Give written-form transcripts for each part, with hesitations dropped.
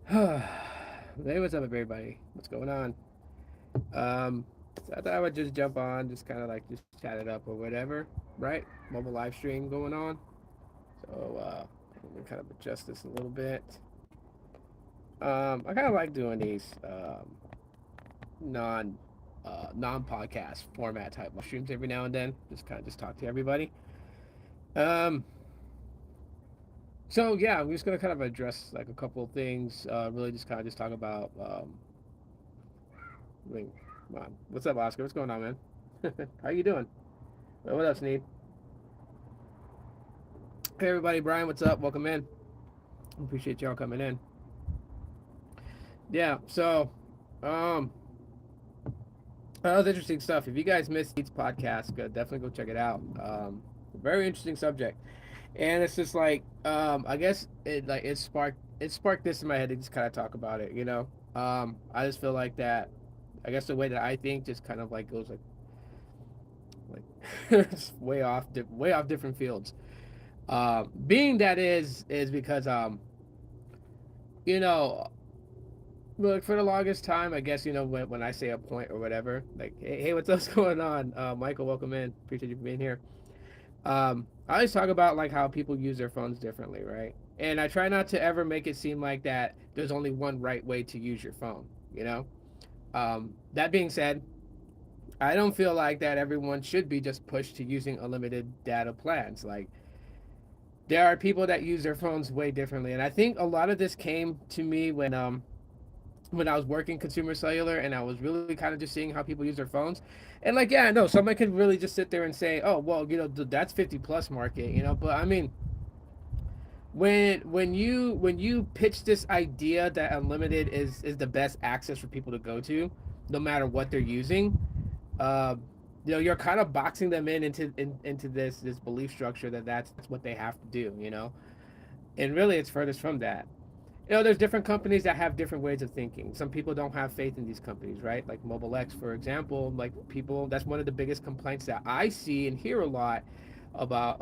Hey, what's up, everybody? What's going on? So I thought I would just jump on, just kind of like just chat it up or whatever, right? Mobile live stream going on. So let me kind of adjust this a little bit. I kind of like doing these non non podcast format type live streams every now and then. Just kind of just talk to everybody. Um, so yeah, I'm just gonna kind of address like a couple of things. Really, just kind of just talk about. I mean, come on. What's up, Oscar? What's going on, man? How you doing? What up, Sneed? Hey, everybody. Brian, what's up? Welcome in. Appreciate y'all coming in. Yeah. Um, that was interesting stuff. If you guys missed Sneed's podcast, definitely go check it out. Very interesting subject, and it's just like, I guess it sparked this in my head to just kind of talk about it. I just feel like that. I guess the way that I think just kind of like goes like way off different fields. Being that is because you know, look, for the longest time, I guess when I say a point or whatever, like hey, what's else going on? Michael, welcome in. Appreciate you being here. I always talk about like how people use their phones differently, right? And I try not to ever make it seem like that there's only one right way to use your phone. You know. That being said, I don't feel like that everyone should be just pushed to using unlimited data plans. Like there are people that use their phones way differently, and I think a lot of this came to me when I was working consumer cellular, and I was really kind of just seeing how people use their phones. And like, yeah, no, someone could really just sit there and say, oh, well, that's 50 plus market, but I mean, when you pitch this idea that unlimited is the best access for people to go to, no matter what they're using, uh, you're kind of boxing them into this belief structure that that's what they have to do, and really it's furthest from that. There's different companies that have different ways of thinking. Some people don't have faith in these companies, right? Like Mobile X, for example. Like people, that's one of the biggest complaints that I see and hear a lot about,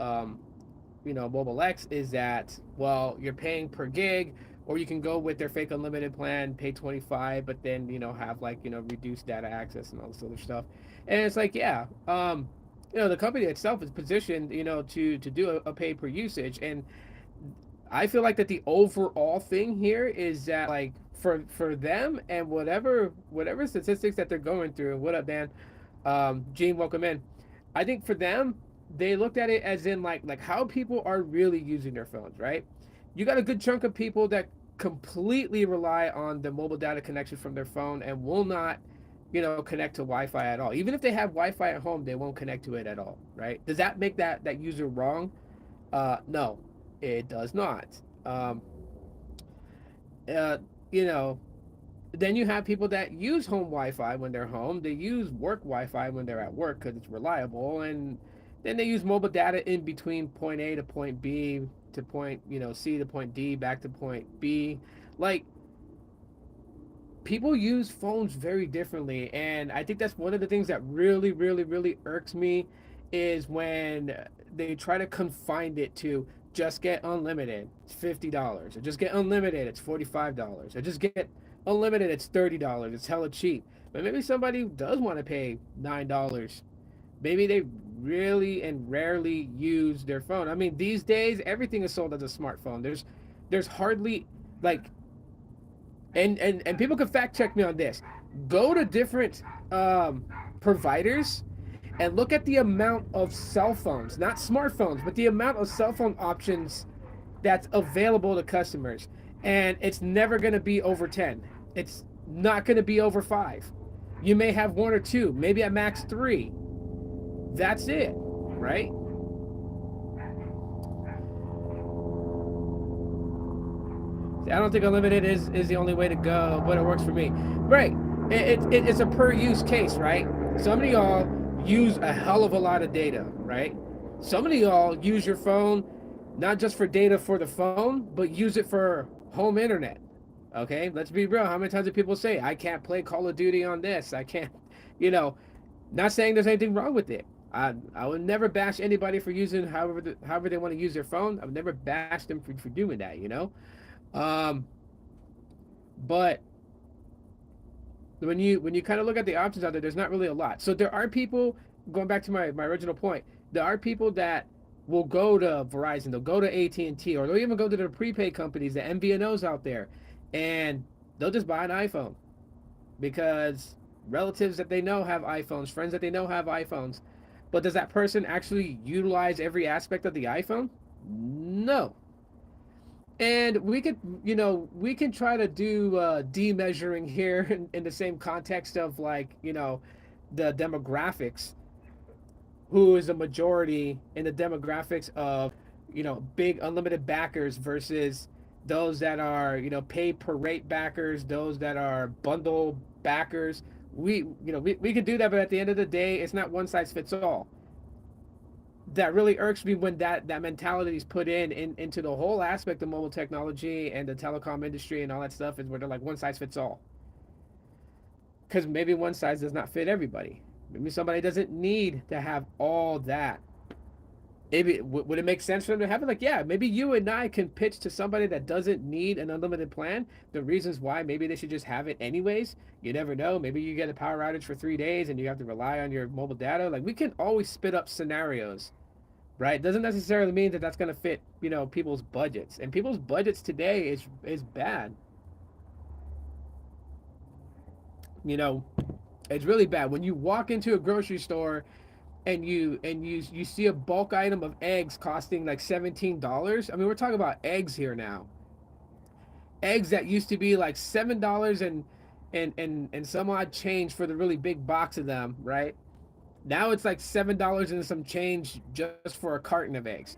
Mobile X is that, well, you're paying per gig, or you can go with their fake unlimited plan, pay 25, but then have like reduced data access and all this other stuff. And it's like, yeah, the company itself is positioned, to do a pay per usage, and I feel like that the overall thing here is that like for them and whatever statistics that they're going through. What up, Dan? Gene, welcome in. I think for them, they looked at it as in like how people are really using their phones, right? You got a good chunk of people that completely rely on the mobile data connection from their phone and will not, connect to Wi-Fi at all. Even if they have Wi-Fi at home, they won't connect to it at all, right? Does that make that user wrong? No, it does not. Um, uh, you know, then you have people that use home Wi-Fi when they're home. They use work Wi-Fi when they're at work because it's reliable, and then they use mobile data in between point A to point B to point C to point D back to point B. Like people use phones very differently, and I think that's one of the things that really really really irks me is when they try to confine it to just get unlimited, it's $50, or just get unlimited, it's $45, or just get unlimited, it's $30, it's hella cheap. But maybe somebody does want to pay $9. Maybe they really and rarely use their phone. I mean, these days everything is sold as a smartphone. There's hardly like, and people can fact check me on this. Go to different providers and look at the amount of cell phones, not smartphones, but the amount of cell phone options that's available to customers. And it's never going to be over 10. It's not going to be over 5. You may have one or two, maybe at max 3. That's it, right? I don't think unlimited is the only way to go, but it works for me. Right. It's a per use case, right? Some of y'all use a hell of a lot of data, right? Some of y'all use your phone not just for data for the phone, but use it for home internet. Okay, let's be real. How many times do people say, I can't play Call of Duty on this? I can't, you know, not saying there's anything wrong with it. I would never bash anybody for using however they want to use their phone. I would never bash them for doing that, you know. Um, But when you kind of look at the options out there, there's not really a lot. So there are people, going back to my original point, there are people that will go to Verizon, they'll go to AT&T, or they'll even go to the prepaid companies, the MVNOs out there, and they'll just buy an iPhone because relatives that they know have iPhones, friends that they know have iPhones. But does that person actually utilize every aspect of the iPhone? No. And we could, we can try to do demeasuring here in the same context of, like, the demographics, who is a majority in the demographics of, big unlimited backers versus those that are, pay per rate backers, those that are bundle backers. We could do that, but at the end of the day, it's not one size fits all. That really irks me when that mentality is put into the whole aspect of mobile technology and the telecom industry and all that stuff, is where they're like one size fits all, because maybe one size does not fit everybody. Maybe somebody doesn't need to have all that. Maybe would it make sense for them to have it? Like, yeah, maybe you and I can pitch to somebody that doesn't need an unlimited plan the reasons why maybe they should just have it anyways. You never know. Maybe you get a power outage for 3 days and you have to rely on your mobile data. Like, we can always spit up scenarios, right? Doesn't necessarily mean that that's going to fit, people's budgets. And people's budgets today is bad. You know, it's really bad when you walk into a grocery store and you see a bulk item of eggs costing like $17. I mean, we're talking about eggs here now. Eggs that used to be like $7 and some odd change for the really big box of them, right? Now it's like $7 and some change just for a carton of eggs,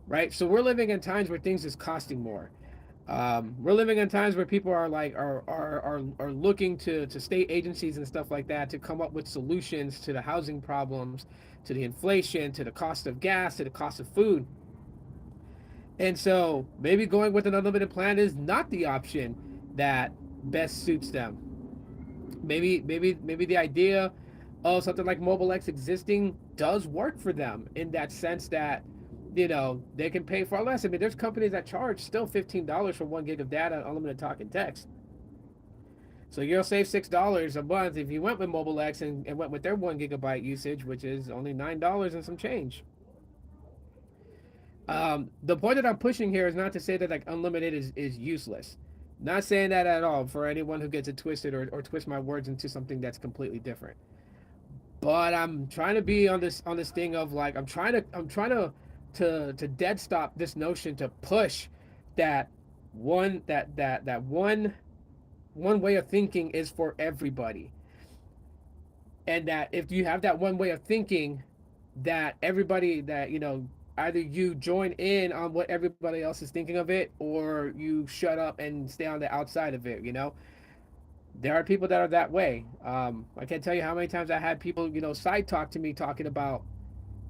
right? So we're living in times where things is costing more. We're living in times where people are like are looking to state agencies and stuff like that to come up with solutions to the housing problems, to the inflation, to the cost of gas, to the cost of food. And so maybe going with an unlimited plan is not the option that best suits them. Maybe the idea of something like Mobile X existing does work for them in that sense that, they can pay far less. I mean, there's companies that charge still $15 for 1 gig of data, unlimited talk and text. So you'll save $6 a month if you went with Mobile X and went with their 1 gigabyte usage, which is only $9 and some change. The point that I'm pushing here is not to say that like unlimited is useless. Not saying that at all for anyone who gets it twisted or twist my words into something that's completely different. But I'm trying to be on this thing of like I'm trying to dead stop this notion to push that one way of thinking is for everybody, and that if you have that one way of thinking, that everybody that either you join in on what everybody else is thinking of it, or you shut up and stay on the outside of it. There are people that are that way. I can't tell you how many times I had people, side talk to me talking about,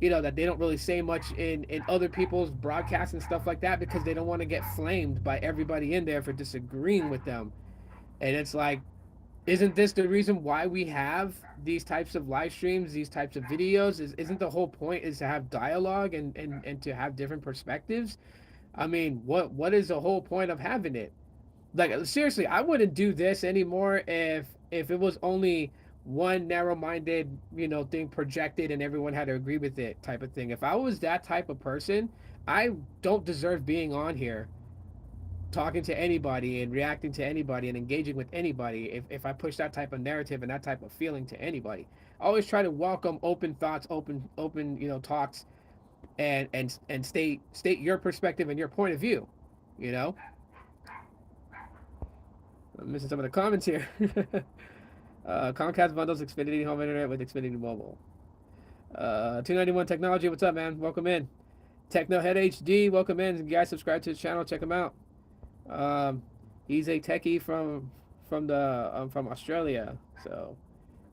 that they don't really say much in other people's broadcasts and stuff like that because they don't want to get flamed by everybody in there for disagreeing with them. And it's like, isn't this the reason why we have these types of live streams, these types of videos? Isn't the whole point is to have dialogue and to have different perspectives? I mean, what is the whole point of having it? Like, seriously, I wouldn't do this anymore if it was only one narrow-minded, thing projected and everyone had to agree with it type of thing. If I was that type of person, I don't deserve being on here talking to anybody and reacting to anybody and engaging with anybody if I push that type of narrative and that type of feeling to anybody. I always try to welcome open thoughts, open talks, and state your perspective and your point of view. You know, I'm missing some of the comments here. Comcast bundles Xfinity home internet with Xfinity mobile. 291 Technology, what's up, man? Welcome in. Technohead HD, welcome in. You guys subscribe to his channel, check him out. Um, he's a techie from Australia, so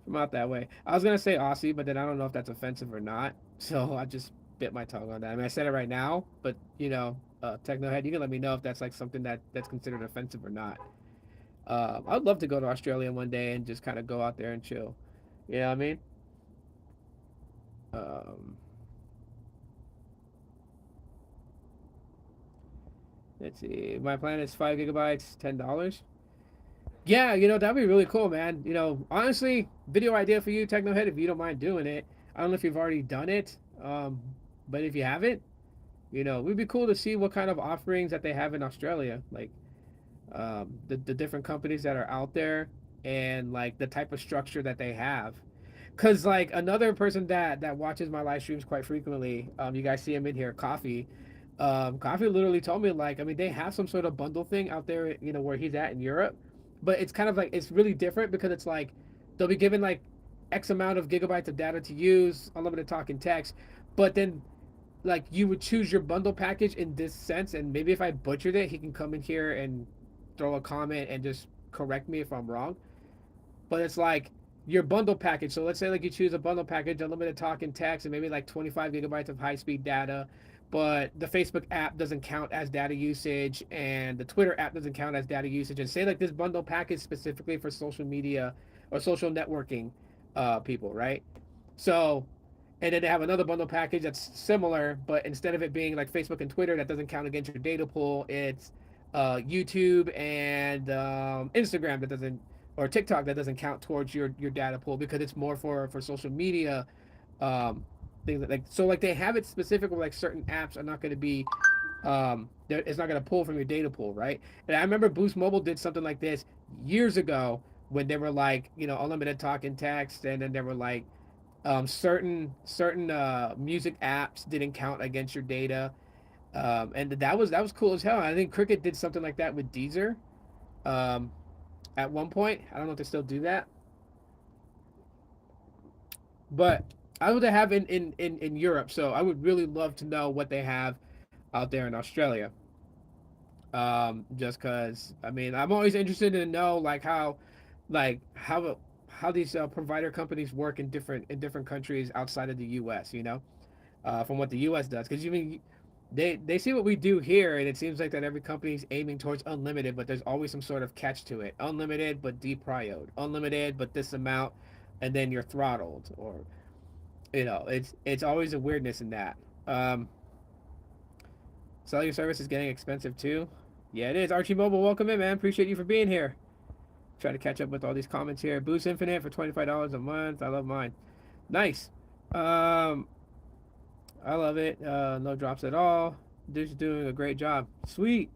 from out that way. I was gonna say Aussie, but then I don't know if that's offensive or not, so I just bit my tongue on that. I mean, I said it right now, but Technohead, you can let me know if that's like something that's considered offensive or not. I'd love to go to Australia one day and just kind of go out there and chill. You know what I mean? Um, let's see. My plan is 5 gigabytes, $10. Yeah, that'd be really cool, man. Honestly, video idea for you, Technohead, if you don't mind doing it. I don't know if you've already done it, but if you haven't, it'd be cool to see what kind of offerings that they have in Australia, like the different companies that are out there, and like the type of structure that they have. Cause like another person that watches my live streams quite frequently, you guys see him in here, Coffee. Coffee literally told me like, I mean, they have some sort of bundle thing out there, where he's at in Europe, but it's kind of like it's really different because it's like they'll be given like X amount of gigabytes of data to use, unlimited talk and text, but then like you would choose your bundle package in this sense, and maybe if I butchered it, he can come in here and throw a comment and just correct me if I'm wrong. But it's like your bundle package. So let's say like you choose a bundle package, unlimited talk and text, and maybe like 25 gigabytes of high speed data. But the Facebook app doesn't count as data usage, and the Twitter app doesn't count as data usage. And say like this bundle package specifically for social media or social networking people, right? So, and then they have another bundle package that's similar, but instead of it being like Facebook and Twitter that doesn't count against your data pool, it's YouTube and Instagram that doesn't, or TikTok that doesn't count towards your data pool because it's more for social media um, things like so like they have it specific where like certain apps are not going to be it's not going to pull from your data pool, right? And I remember Boost Mobile did something like this years ago when they were like unlimited talk and text, and then they were like certain music apps didn't count against your data, and that was cool as hell. I think Cricket did something like that with Deezer um, at one point. I don't know if they still do that, but I know they have in Europe. So I would really love to know what they have out there in Australia. Just because I mean I'm always interested to know like how these provider companies work in different countries outside of the U.S. From what the U.S. does, because you mean they see what we do here, and it seems like that every company's aiming towards unlimited, but there's always some sort of catch to it. Unlimited, but deprioed. Unlimited, but this amount, and then you're throttled, or it's always a weirdness in that. Um, Cellular service is getting expensive too. Yeah, it is. Archie Mobile, welcome in, man. Appreciate you for being here. Try to catch up with all these comments here. Boost Infinite for $25 a month. I love mine. Nice. Um, I love it. No drops at all. Dude's doing a great job. Sweet.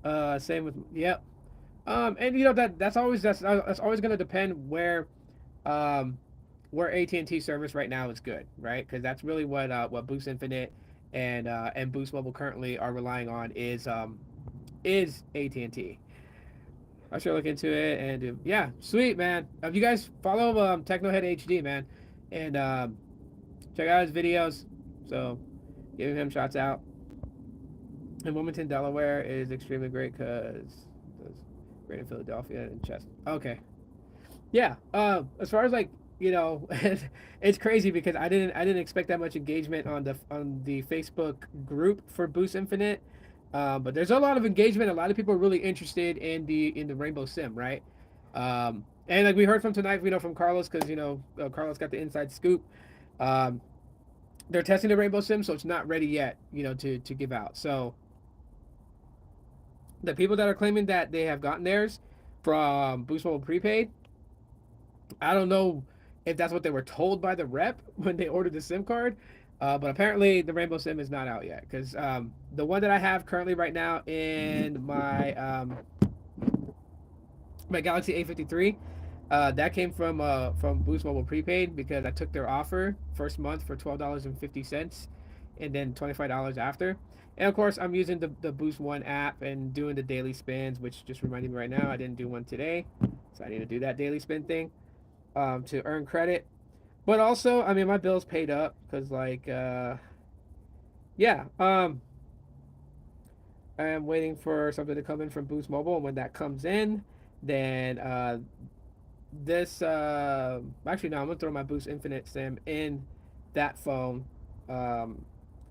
Same with yep. And that's always gonna depend um where AT&T service right now is good, right? Because that's really what Boost Infinite and Boost Mobile currently are relying on is AT&T. I should look into it and yeah, sweet man. You guys follow Technohead HD, man, and check out his videos. So giving him shots out. And Wilmington, Delaware is extremely great because it's great in Philadelphia and Chester. Okay, yeah. As far as like it's crazy because I didn't expect that much engagement on the Facebook group for Boost Infinite. But there's a lot of engagement. A lot of people are really interested in the Rainbow Sim, right? And like we heard from tonight, from Carlos, because Carlos got the inside scoop. Um, they're testing the Rainbow Sim, so it's not ready yet, to give out. So the people that are claiming that they have gotten theirs from Boost Mobile Prepaid, I don't know if that's what they were told by the rep when they ordered the SIM card, but apparently the Rainbow SIM is not out yet because the one that I have currently right now in my Galaxy A53, that came from Boost Mobile Prepaid because I took their offer first month for $12.50, and then $25 after. And of course, I'm using the Boost One app and doing the daily spins, which just reminded me right now I didn't do one today, so I need to do that daily spin thing to earn credit. But also, I mean, my bill's paid up because, like, yeah, I'm waiting for something to come in from Boost Mobile. And when that comes in, then this, actually, no, I'm going to throw my Boost Infinite SIM in that phone. Um,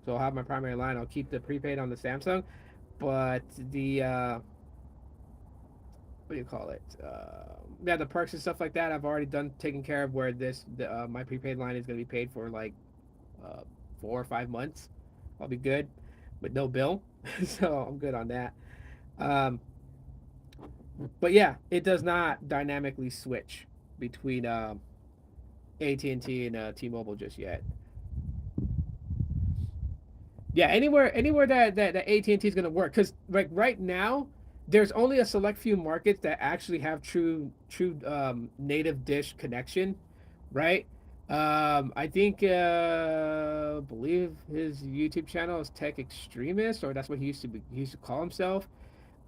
so I'll have my primary line. I'll keep the prepaid on the Samsung. But what do you call it? Yeah, the perks and stuff like that I've already done taken care of. Where my prepaid line is going to be paid for like 4 or 5 months. I'll be good with no bill, so I'm good on that. Um, But yeah, it does not dynamically switch between AT&T and T-Mobile just yet. Yeah, anywhere that AT&T is going to work, because like right now there's only a select few markets that actually have true native dish connection, right? I think believe his YouTube channel is Tech Extremist, or that's what he used to call himself.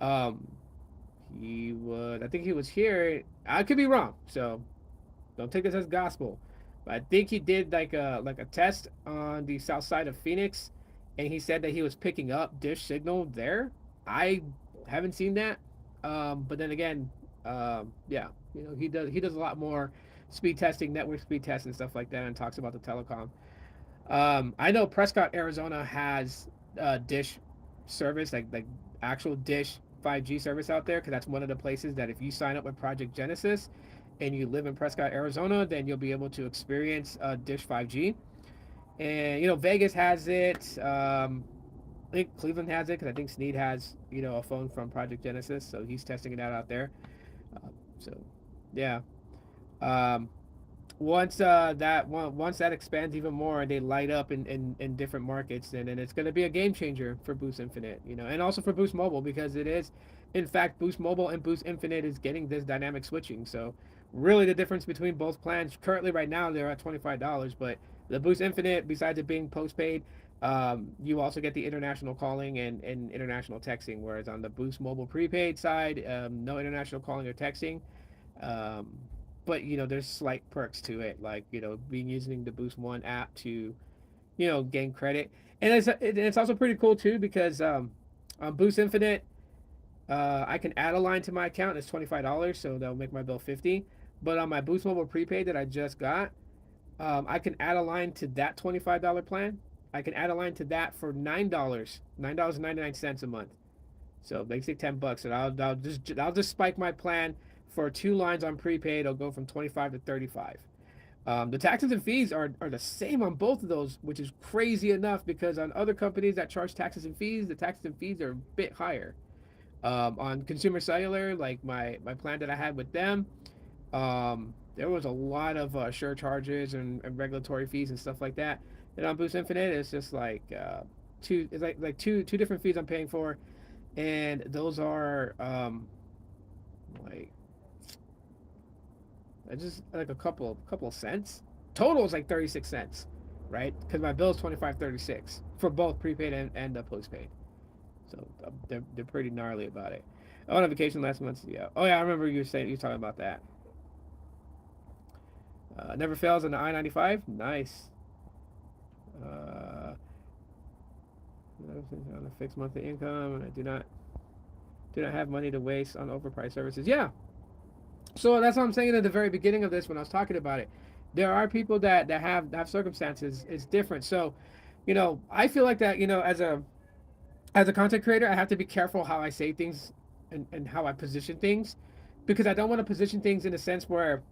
Um, he would, I think he was here. I could be wrong, so don't take this as gospel. But I think he did like a test on the south side of Phoenix, and he said that he was picking up dish signal there. I haven't seen that, but then again, yeah, he does a lot more speed testing, network speed testing, and stuff like that, and talks about the telecom. I know Prescott, Arizona has Dish service, like actual Dish 5G service out there, because that's one of the places that if you sign up with Project Genesis and you live in Prescott, Arizona, then you'll be able to experience Dish 5G. And Vegas has it. I think Cleveland has it because I think Sneed has a phone from Project Genesis, so he's testing it out there. Uh, so, yeah. Um, once that expands even more and they light up in different markets, then it's going to be a game changer for Boost Infinite, and also for Boost Mobile, because it is, in fact, Boost Mobile and Boost Infinite is getting this dynamic switching. So really the difference between both plans currently right now, they're at $25, but the Boost Infinite, besides it being postpaid, you also get the international calling and international texting, whereas on the Boost Mobile prepaid side, no international calling or texting. um, but there's slight perks to it, like being using the Boost One app to gain credit, and it's also pretty cool too, because on Boost Infinite, I can add a line to my account. It's $25, so that'll make my bill 50. But on my Boost Mobile prepaid that I just got, I can add a line to that $25 plan. I can add a line to that for $9.99 a month. So basically $10, and I'll just spike my plan for two lines on prepaid. It'll go from 25 to 35. The taxes and fees are the same on both of those, which is crazy enough, because on other companies that charge taxes and fees, the taxes and fees are a bit higher. On Consumer Cellular, like my plan that I had with them, there was a lot of sure charges and regulatory fees and stuff like that. And on Boost Infinite, it's just like two different fees I'm paying for, and those are like just like a couple of cents. Total is like 36 cents, right? Because my bill is 25.36 for both prepaid and postpaid. So they're pretty gnarly about it. I went on vacation last month. Yeah. Oh yeah, I remember you talking about that. Never fails on the I-95. Nice. Uh, on a fixed monthly income, and I do not have money to waste on overpriced services. Yeah. So that's what I'm saying at the very beginning of this when I was talking about it. There are people that have circumstances. It's different. So, I feel like that. As a content creator, I have to be careful how I say things, and how I position things, because I don't want to position things in a sense where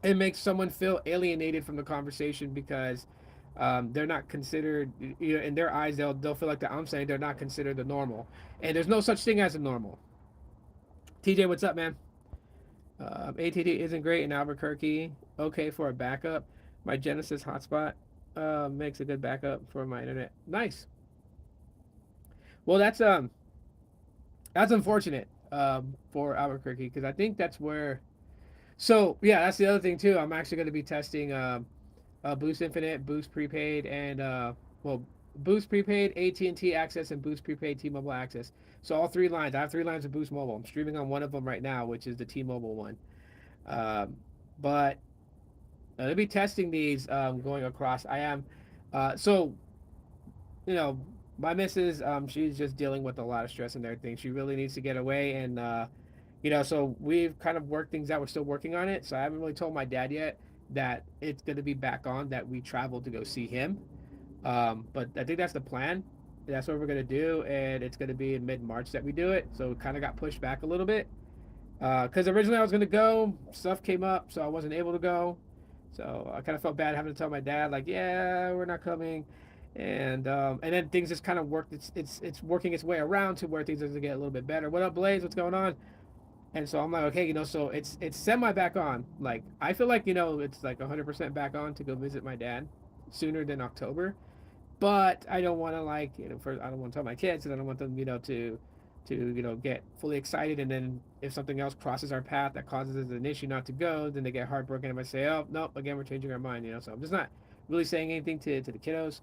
it makes someone feel alienated from the conversation, because they're not considered, in their eyes, they'll feel like that I'm saying they're not considered the normal, and there's no such thing as a normal. TJ, what's up, man? ATD isn't great in Albuquerque. Okay for a backup. My Genesis hotspot makes a good backup for my internet. Nice. Well, that's unfortunate for Albuquerque, because I think that's where. So yeah, that's the other thing too. I'm actually going to be testing Boost Infinite, Boost Prepaid, and well, Boost Prepaid, AT&T Access, and Boost Prepaid T-Mobile Access. So all three lines. I have three lines of Boost Mobile. I'm streaming on one of them right now, which is the T-Mobile one. Um, but I'll be testing these going across. I am. So you know, my missus, she's just dealing with a lot of stress and everything. She really needs to get away, and so we've kind of worked things out. We're still working on it, so I haven't really told my dad yet that it's going to be back on, that we travel to go see him. But I think that's the plan. That's what we're going to do, and it's going to be in mid-March that we do it. So it kind of got pushed back a little bit, because originally I was going to go. Stuff came up, so I wasn't able to go. So I kind of felt bad having to tell my dad, like, yeah, we're not coming. And then things just kind of worked. It's working its way around to where things are going to get a little bit better. What up, Blaze? What's going on? And so I'm like, okay, so it's semi back on. Like I feel like it's like 100% back on to go visit my dad sooner than October, but I don't want to like first I don't want to tell my kids, and I don't want them to get fully excited, and then if something else crosses our path that causes an issue not to go, then they get heartbroken and I say, oh nope, again we're changing our mind. So I'm just not really saying anything to the kiddos.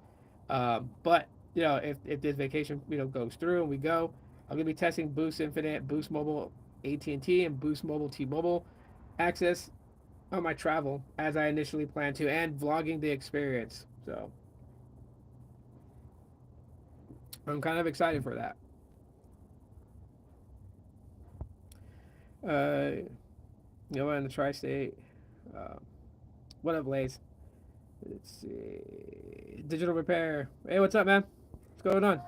But if this vacation goes through and we go, I'm gonna be testing Boost Infinite, Boost Mobile AT&T, and Boost Mobile T-Mobile access on my travel as I initially planned to, and vlogging the experience. So I'm kind of excited for that. In the tri-state. Uh, what up, Lace? Let's see. Digital repair. Hey, what's up, man? What's going on?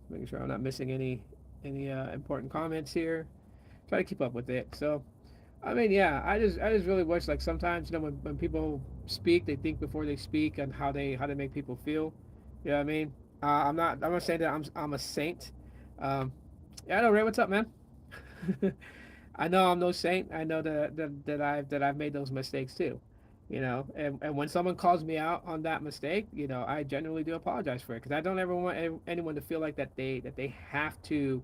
Making sure I'm not missing any important comments here. Try to keep up with it. So, I mean, yeah, I just really wish like sometimes when people speak, they think before they speak and how they make people feel. You know what I mean? I'm not saying that I'm a saint. Um, yeah, I know, Ray. What's up, man? I know I'm no saint. I know that I've made those mistakes too. And when someone calls me out on that mistake, I genuinely do apologize for it because I don't ever want anyone to feel like that they have to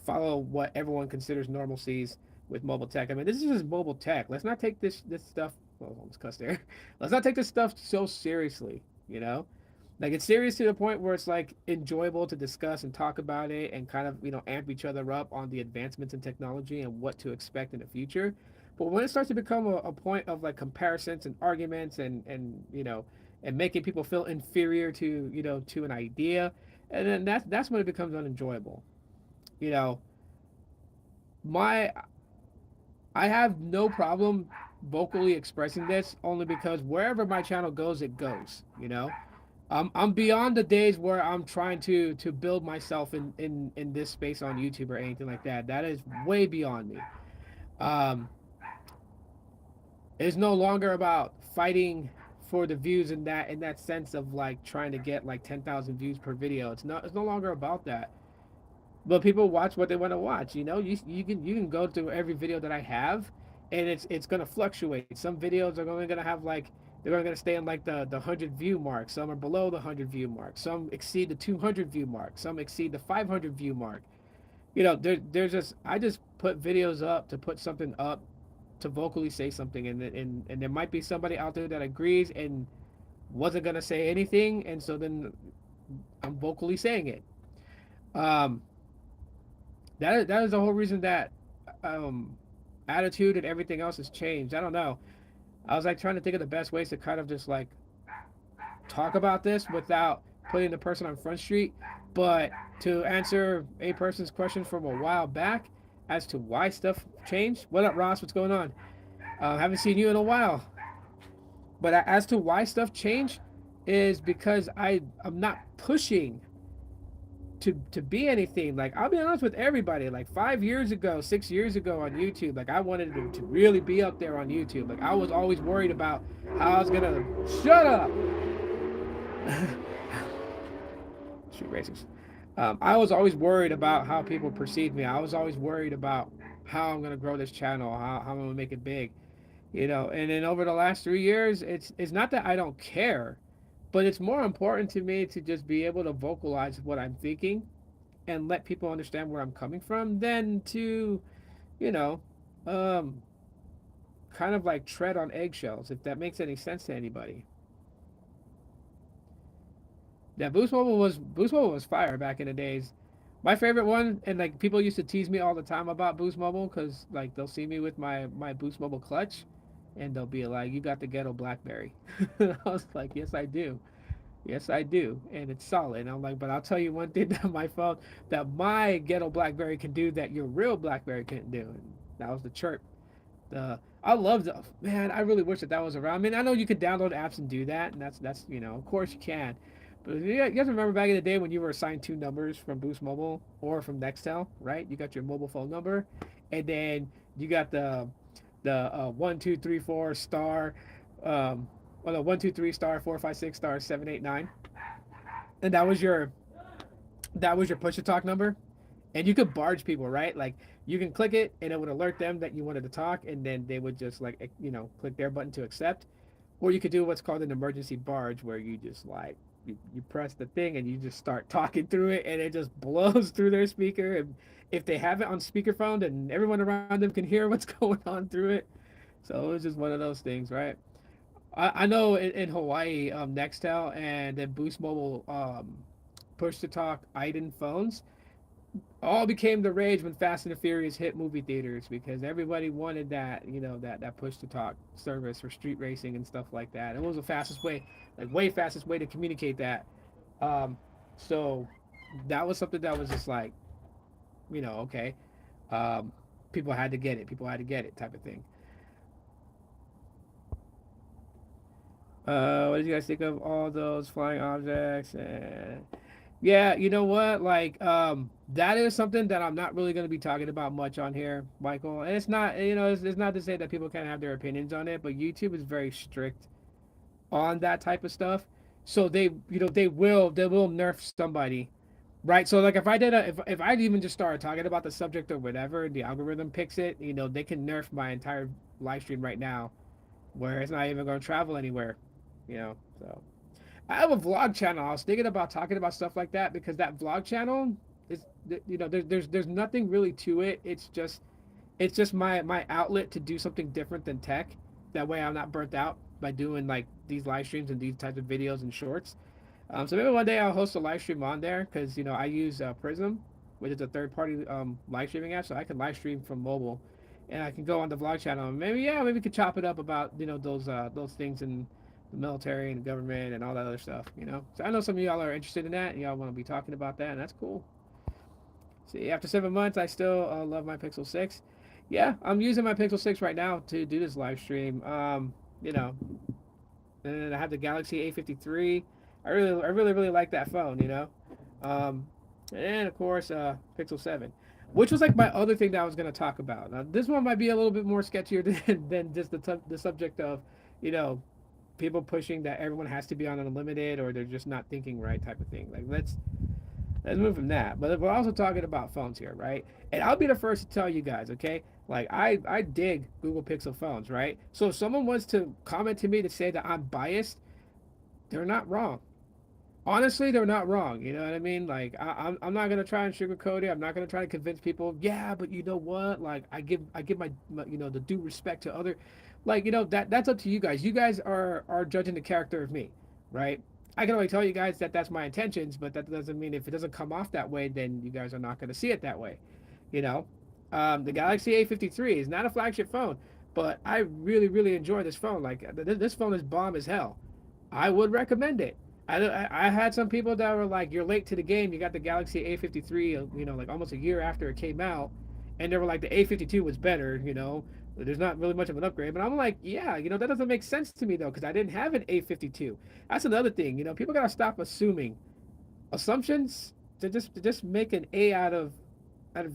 follow what everyone considers normalcies with mobile tech. I mean, this is just mobile tech. Let's not take this stuff. Well, almost cuss there. Let's not take this stuff so seriously. You know, like it's serious to the point where it's like enjoyable to discuss and talk about it and kind of amp each other up on the advancements in technology and what to expect in the future. But when it starts to become a point of like comparisons and arguments and making people feel inferior to an idea, and then that's when it becomes unenjoyable. you know my I have no problem vocally expressing this only because wherever my channel goes, it goes. I'm beyond the days where I'm trying to build myself in this space on YouTube or anything like that. That is way beyond me. Um, it's no longer about fighting for the views in that sense of like trying to get like 10,000 views per video. It's no longer about that. But people watch what they want to watch. You can go through every video that I have, and it's gonna fluctuate. Some videos are only gonna have like they're gonna stay in like the 100 view mark. Some are below the 100 view mark. Some exceed the 200 view mark. Some exceed the 500 view mark. There's just I just put videos up to put something up to vocally say something, and there might be somebody out there that agrees and wasn't gonna say anything, and so then I'm vocally saying it. Um, that is the whole reason that um, attitude and everything else has changed. I don't know. I was like trying to think of the best ways to kind of just like talk about this without putting the person on Front Street. But to answer a person's question from a while back as to why stuff changed. What up, Ross? What's going on? Haven't seen you in a while. But as to why stuff changed is because I'm not pushing to be anything. Like I'll be honest with everybody. Like 5 years ago, 6 years ago on YouTube, like I wanted to really be up there on YouTube. Like I was always worried about how I was gonna shut up. Street racers. I was always worried about how people perceive me. I was always worried about how I'm gonna grow this channel, how I'm gonna make it big. And then over the last 3 years, it's not that I don't care, but it's more important to me to just be able to vocalize what I'm thinking and let people understand where I'm coming from than to, you know, um, kind of like tread on eggshells, if that makes any sense to anybody. Yeah, Boost Mobile was fire back in the days. My favorite one, and like people used to tease me all the time about Boost Mobile because like they'll see me with my Boost Mobile clutch, and they'll be like, "You got the ghetto BlackBerry." I was like, "Yes, I do. Yes, I do, and it's solid." And I'm like, "But I'll tell you one thing that my ghetto BlackBerry can do that your real BlackBerry couldn't do." And that was the chirp. I love the man. I really wish that was around. I mean, I know you could download apps and do that, and that's of course you can. But you guys remember back in the day when you were assigned two numbers from Boost Mobile or from Nextel, right? You got your mobile phone number, and then you got the 1 2 3 4 star, well, the 1 2 3 star 4 5 6 star 7 8 9, and that was your That was your push to talk number, and you could barge people, right? Like you can click it, and it would alert them that you wanted to talk, and then they would just like click their button to accept. Or you could do what's called an emergency barge, where you just like you press the thing and you just start talking through it, and it just blows through their speaker. And if they have it on speakerphone, then everyone around them can hear what's going on through it. So it was just one of those things, right? I know in Hawaii, Nextel and then Boost Mobile push to talk Iden phones all became the rage when Fast and the Furious hit movie theaters because everybody wanted that, that push to talk service for street racing and stuff like that. It was the fastest way, like way fastest way to communicate that. Um, so that was something that was just like, okay, um, people had to get it, people had to get it, type of thing. What did you guys think of all those flying objects? And yeah, you know what? Like, that is something that I'm not really going to be talking about much on here, Michael. And it's not, it's not to say that people can't have their opinions on it, but YouTube is very strict on that type of stuff. So they will nerf somebody, right? So like if I even just started talking about the subject or whatever, the algorithm picks it. They can nerf my entire live stream right now, where it's not even going to travel anywhere. So I have a vlog channel. I was thinking about talking about stuff like that because that vlog channel is, there's nothing really to it. It's just my outlet to do something different than tech. That way I'm not burnt out by doing like these live streams and these types of videos and shorts. So maybe one day I'll host a live stream on there because I use Prism, which is a third-party live streaming app, so I can live stream from mobile, and I can go on the vlog channel. And maybe we could chop it up about those things in the military and the government and all that other stuff. So I know some of y'all are interested in that, and y'all want to be talking about that, and that's cool. See, after 7 months, I still love my Pixel 6. Yeah, I'm using my Pixel 6 right now to do this live stream. You know, and I have the Galaxy A53. I really like that phone. Um, and of course, Pixel 7, which was like my other thing that I was going to talk about. Now, this one might be a little bit more sketchier than just the subject of, you know, people pushing that everyone has to be on unlimited or they're just not thinking right type of thing. Like let's move from that. But we're also talking about phones here, right? And I'll be the first to tell you guys, okay? Like I dig Google Pixel phones, right? So if someone wants to comment to me to say that I'm biased, they're not wrong. Honestly, they're not wrong. You know what I mean? Like I'm not gonna try and sugarcoat it. I'm not gonna try to convince people. Yeah, but you know what? Like I give my the due respect to other, like that's up to you guys. You guys are judging the character of me, right? I can only tell you guys that that's my intentions, but that doesn't mean if it doesn't come off that way, then you guys are not gonna see it that way. You know, the Galaxy A53 is not a flagship phone, but I really enjoy this phone. Like this phone is bomb as hell. I would recommend it. I had some people that were like, "You're late to the game. You got the Galaxy A53, like almost a year after it came out," and they were like, "The A52 was better." There's not really much of an upgrade. But I'm like, yeah, that doesn't make sense to me though, because I didn't have an A52. That's another thing. People gotta stop assuming assumptions to just make an A out of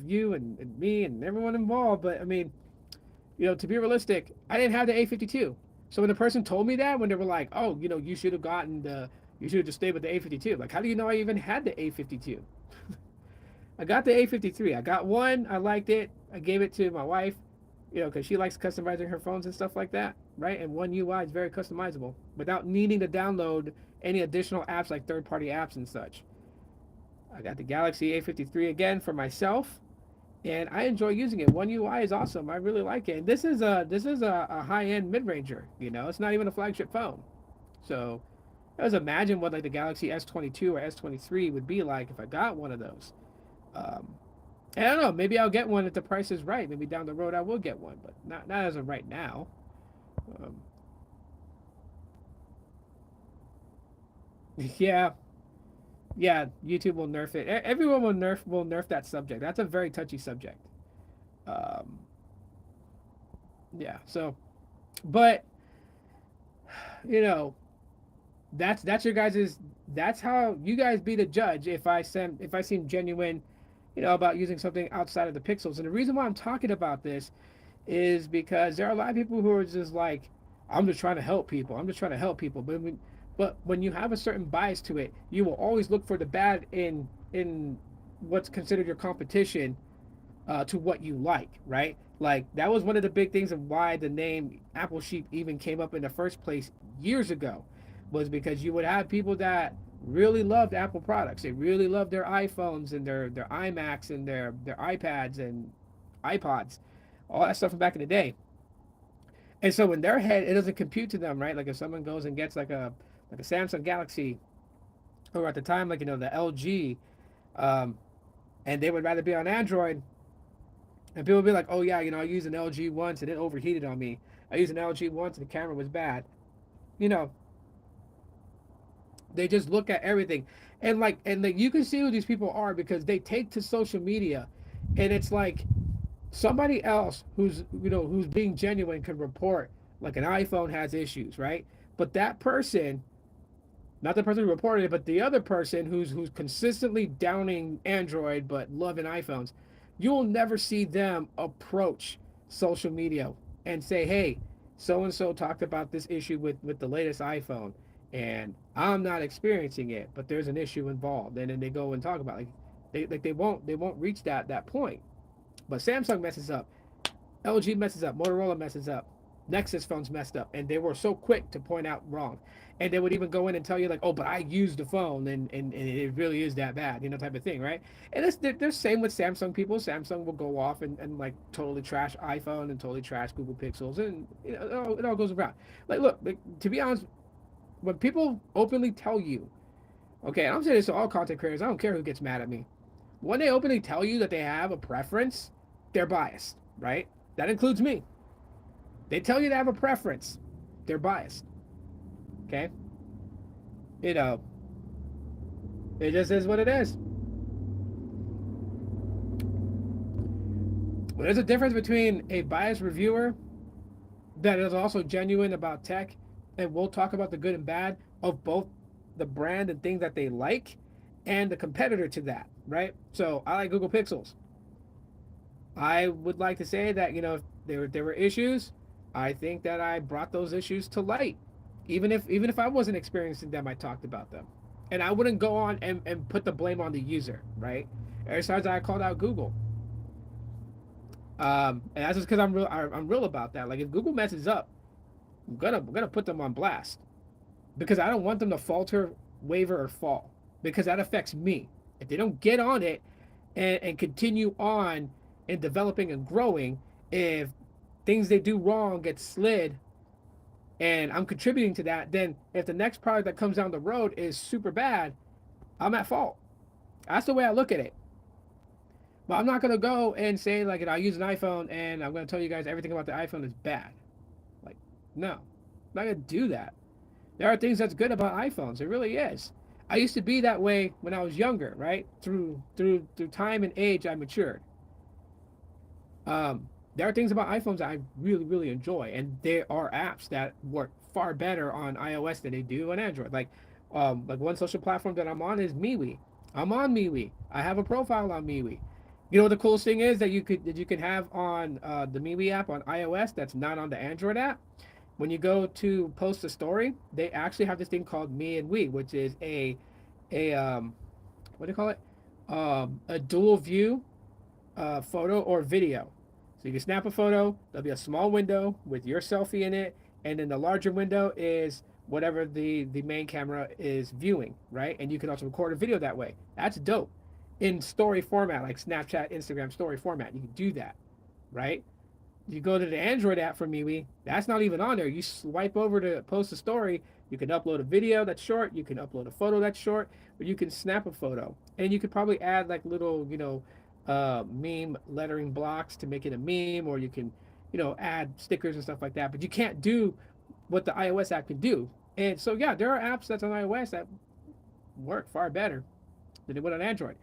you and me and everyone involved. But I mean, to be realistic, I didn't have the A52. So when the person told me that, when they were like, "Oh, you should have just stayed with the A52," like, how do you know I even had the A52? I got the A53. I got one. I liked it. I gave it to my wife, because she likes customizing her phones and stuff like that, right? And One UI is very customizable without needing to download any additional apps like third-party apps and such. I got the Galaxy A53 again for myself, and I enjoy using it. One UI is awesome. I really like it. And this is a high end mid ranger. It's not even a flagship phone. So, let's imagine what like the Galaxy S22 or S23 would be like if I got one of those. Um, and I don't know. Maybe I'll get one if the price is right. Maybe down the road I will get one, but not as of right now. Um, yeah, yeah. YouTube will nerf it. Everyone will nerf that subject. That's a very touchy subject. Um, yeah. So, but you know, that's your guys's. That's how you guys be the judge if I seem genuine, about using something outside of the pixels. And the reason why I'm talking about this is because there are a lot of people who are just like, I'm just trying to help people. I'm just trying to help people. But when you have a certain bias to it, you will always look for the bad in in what's considered your competition to what you like, right? Like that was one of the big things of why the name Apple Sheep even came up in the first place years ago, was because you would have people that really loved Apple products. They really loved their iPhones and their iMacs and their iPads and iPods, all that stuff from back in the day. And so in their head, it doesn't compute to them, right? Like if someone goes and gets like a Samsung Galaxy, or at the time, like the LG, um, and they would rather be on Android. And people would be like, "Oh yeah, I used an LG once and it overheated on me. I used an LG once and the camera was bad." You know, they just look at everything, and you can see who these people are because they take to social media, and it's like somebody else who's being genuine can report like an iPhone has issues, right? But that person, not the person who reported it, but the other person who's consistently downing Android but loving iPhones, you'll never see them approach social media and say, "Hey, so and so talked about this issue with the latest iPhone, and I'm not experiencing it, but there's an issue involved." And then they go and talk about it. They won't reach that point. But Samsung messes up, LG messes up, Motorola messes up, Nexus phones messed up, and they were so quick to point out wrong. And they would even go in and tell you like, "Oh, but I used the phone, and it really is that bad," type of thing, right? And they're same with Samsung people. Samsung will go off and like totally trash iPhone and totally trash Google Pixels, and it all goes around. Like, to be honest, when people openly tell you, okay, and I'm saying this to all content creators, I don't care who gets mad at me. When they openly tell you that they have a preference, they're biased, right? That includes me. They tell you to have a preference, they're biased. Okay, you know, it just is what it is. Well, there's a difference between a biased reviewer that is also genuine about tech, and we'll talk about the good and bad of both the brand and things that they like, and the competitor to that, right? So I like Google Pixels. I would like to say that if there were issues, I think that I brought those issues to light, even if I wasn't experiencing them, I talked about them, and I wouldn't go on and put the blame on the user, right? Besides, I called out Google, and that's just because I'm real about that. Like if Google messes up, I'm gonna put them on blast because I don't want them to falter, waver, or fall because that affects me. If they don't get on it and continue on in developing and growing, if things they do wrong get slid and I'm contributing to that, then if the next product that comes down the road is super bad, I'm at fault. That's the way I look at it. But I'm not gonna go and say like I use an iPhone and I'm gonna tell you guys everything about the iPhone is bad. Like, no, I'm not gonna do that. There are things that's good about iPhones. It really is. I used to be that way when I was younger, right? Through time and age, I matured. There are things about iPhones that I really really enjoy, and there are apps that work far better on iOS than they do on Android. Like one social platform that I'm on is MeWe. I'm on MeWe. I have a profile on MeWe. You know what the coolest thing is that you can have on the MeWe app on iOS that's not on the Android app. When you go to post a story, they actually have this thing called Me and We, which is a what do you call it? A dual view photo or video. So you can snap a photo. There'll be a small window with your selfie in it, and then the larger window is whatever the main camera is viewing, right? And you can also record a video that way. That's dope. In story format, like Snapchat, Instagram story format, you can do that, right? You go to the Android app for MeWe, that's not even on there. You swipe over to post a story. You can upload a video that's short. You can upload a photo that's short, or you can snap a photo. And you could probably add like little, meme lettering blocks to make it a meme, or you can, add stickers and stuff like that. But you can't do what the iOS app can do. And so, yeah, there are apps that's on iOS that work far better than they would on Android,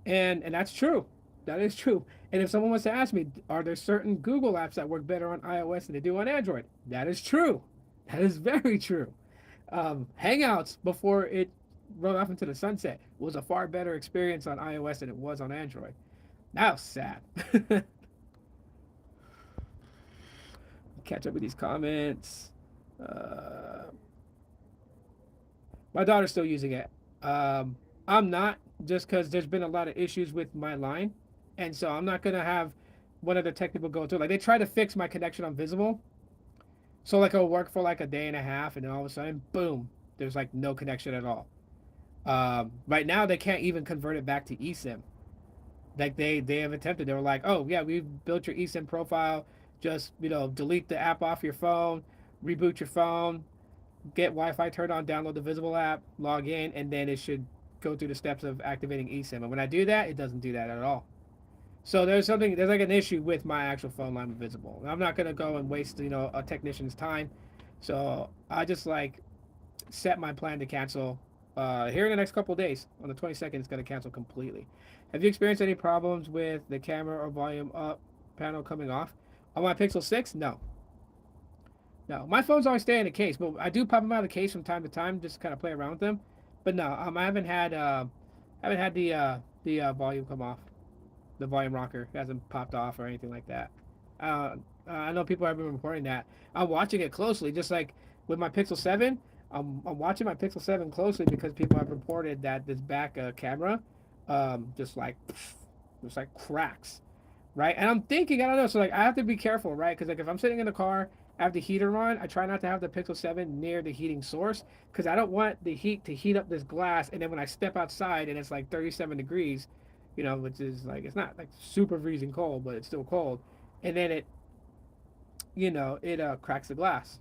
and that's true. That is true. And if someone wants to ask me, are there certain Google apps that work better on iOS than they do on Android? That is true. That is very true. Hangouts, before it rode off into the sunset, was a far better experience on iOS than it was on Android. That was sad. Catch up with these comments. Uh, my daughter's still using it. I'm not. just because there's been a lot of issues with my line, and so I'm not gonna have one of the tech people go through. Like they try to fix my connection on Visible, so like it'll work for like a day and a half, and then all of a sudden, boom, there's like no connection at all. Right now, they can't even convert it back to eSIM. Like they have attempted. They were like, oh yeah, we've built your eSIM profile. Just delete the app off your phone, reboot your phone, get Wi-Fi turned on, download the Visible app, log in, and then it should go through the steps of activating eSIM. And when I do that, it doesn't do that at all. So there's like an issue with my actual phone line with Visible. I'm not gonna go and waste a technician's time. So I just like set my plan to cancel here in the next couple of days. On the 22nd, it's gonna cancel completely. Have you experienced any problems with the camera or volume up panel coming off on my Pixel 6? No, no. My phones always stay in the case, but I do pop them out of the case from time to time just to kind of play around with them. But no, I haven't had the volume come off. The volume rocker hasn't popped off or anything like that. I know people have been reporting that. I'm watching it closely, just like with my Pixel 7. I'm watching my Pixel 7 closely because people have reported that this back camera just like cracks, right? And I'm thinking, I don't know, so like I have to be careful, right? Because like if I'm sitting in the car, I have the heater on. I try not to have the Pixel 7 near the heating source because I don't want the heat to heat up this glass, and then when I step outside and it's like 37 degrees, which is like it's not like super freezing cold, but it's still cold, and then it cracks the glass.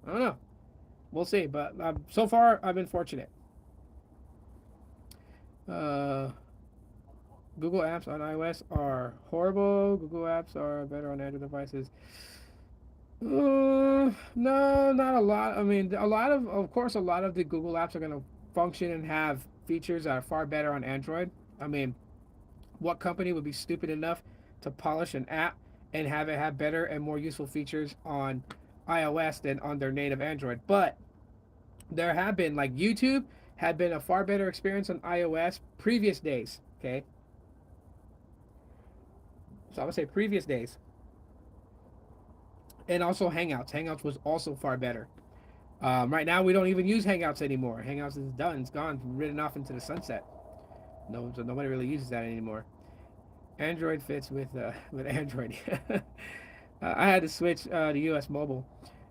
I don't know. We'll see, but so far I've been fortunate. Uh, Google apps on iOS are horrible. Google apps are better on Android devices. No, not a lot. I mean, of course, a lot of the Google apps are going to function and have features that are far better on Android. I mean, what company would be stupid enough to polish an app and have it have better and more useful features on iOS than on their native Android? But there have been, like YouTube had been a far better experience on iOS previous days. Okay, so I would say previous days, and also Hangouts. Hangouts was also far better. Right now, we don't even use Hangouts anymore. Hangouts is done. It's gone, ridden off into the sunset. No, so nobody really uses that anymore. Android fits with Android. I had to switch to U.S. Mobile.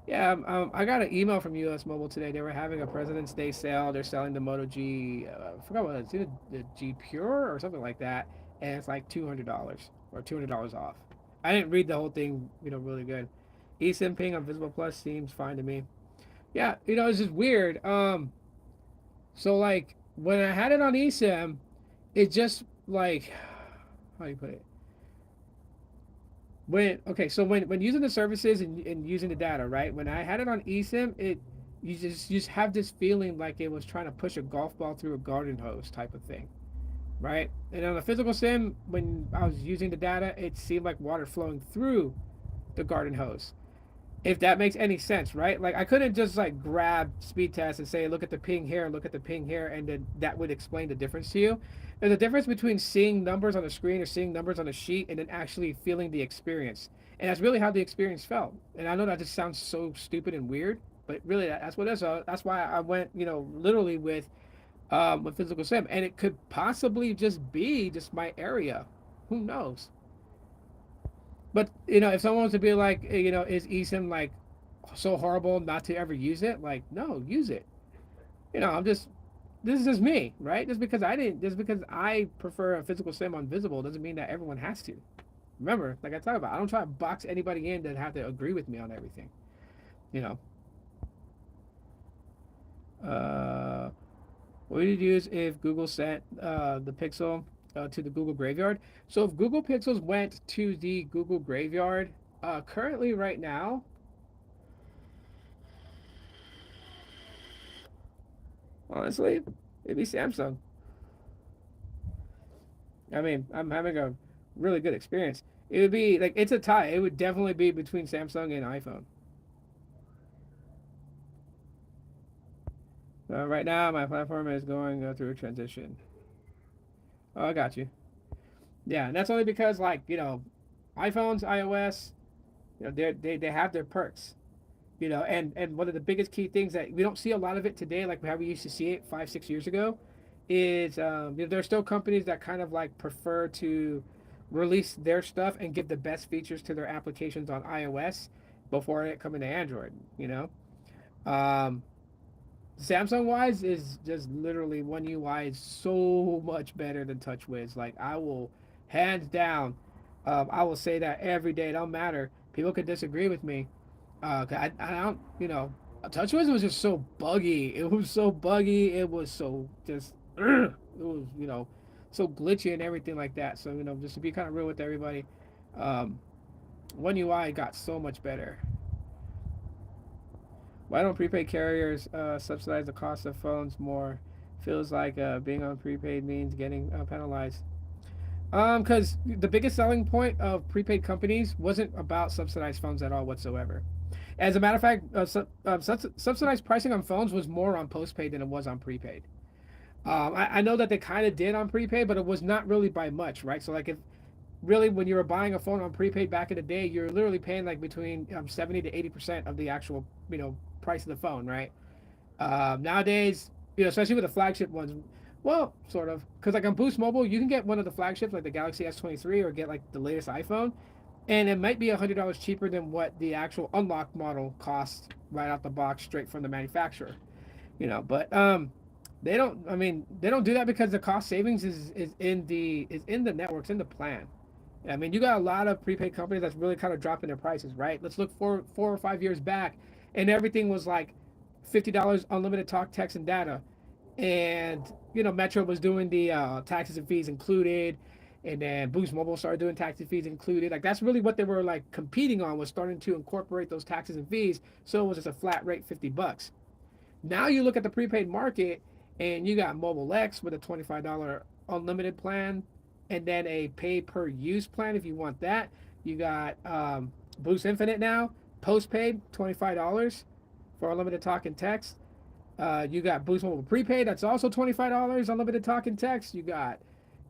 Yeah, I got an email from U.S. Mobile today. They were having a President's Day sale. They're selling the Moto G. I forgot what it was. Either the G Pure or something like that, and it's like $200 or $200 off. I didn't read the whole thing, really good. eSIM ping on Visible Plus seems fine to me. Yeah, it's just weird. So like when I had it on eSIM, it just like how do you put it? When using the services and using the data, right? When I had it on eSIM, you just have this feeling like it was trying to push a golf ball through a garden hose type of thing, right? And on a physical sim, when I was using the data, it seemed like water flowing through the garden hose, if that makes any sense, right? Like I couldn't just like grab speed test and say, look at the ping here, look at the ping here, and then that would explain the difference to you. There's a difference between seeing numbers on the screen or seeing numbers on a sheet and then actually feeling the experience. And that's really how the experience felt. And I know that just sounds so stupid and weird, but really that's what it is. That's why I went, literally with physical sim, and it could possibly just be just my area. Who knows? But if someone wants to be like, is eSIM like so horrible not to ever use it? Like, no, use it. I'm just this is just me, right? Just because I prefer a physical sim on Visible doesn't mean that everyone has to. Remember, like I talked about, I don't try to box anybody in that have to agree with me on everything. You know. Uh, what would you use if Google sent the Pixel to the Google Graveyard? So if Google Pixels went to the Google Graveyard, currently right now, honestly, it'd be Samsung. I mean, I'm having a really good experience. It would be like it's a tie. It would definitely be between Samsung and iPhone. Right now, my platform is going through a transition. Oh, I got you. Yeah, and that's only because like iPhones, iOS, they have their perks. And one of the biggest key things that we don't see a lot of it today, like how we used to see it 5 6 years ago, is there are still companies that kind of like prefer to release their stuff and give the best features to their applications on iOS before it coming to Android. You know, um, Samsung wise is just literally One UI is so much better than TouchWiz. Like I will hands down, I will say that every day. It don't matter. People could disagree with me. I don't, TouchWiz was just so buggy. It was so buggy. It was so just, it was, so glitchy and everything like that. So, just to be kind of real with everybody, um, One UI got so much better. Why don't prepaid carriers subsidize the cost of phones more? Feels like being on prepaid means getting penalized. Because the biggest selling point of prepaid companies wasn't about subsidized phones at all whatsoever. As a matter of fact, subsidized pricing on phones was more on postpaid than it was on prepaid. I know that they kind of did on prepaid, but it was not really by much, right? So like if really when you were buying a phone on prepaid back in the day, you're literally paying like between 70 to 80% of the actual price of the phone, right? Nowadays, especially with the flagship ones, well, sort of, because like on Boost Mobile, you can get one of the flagships like the Galaxy S23 or get like the latest iPhone, and it might be $100 cheaper than what the actual unlocked model costs right out the box, straight from the manufacturer. But they don't. I mean, they don't do that because the cost savings is in the networks in the plan. I mean, you got a lot of prepaid companies that's really kind of dropping their prices, right? Let's look 4 or 5 years back, and everything was like $50 unlimited talk, text, and data, and Metro was doing the taxes and fees included, and then Boost Mobile started doing taxes and fees included. Like that's really what they were like competing on, was starting to incorporate those taxes and fees, so it was just a flat rate $50. Now you look at the prepaid market, and you got Mobile X with a $25 unlimited plan, and then a pay per use plan if you want that. You got Boost Infinite now, postpaid $25 for unlimited talk and text. You got Boost Mobile Prepaid. That's also $25 unlimited talk and text. You got,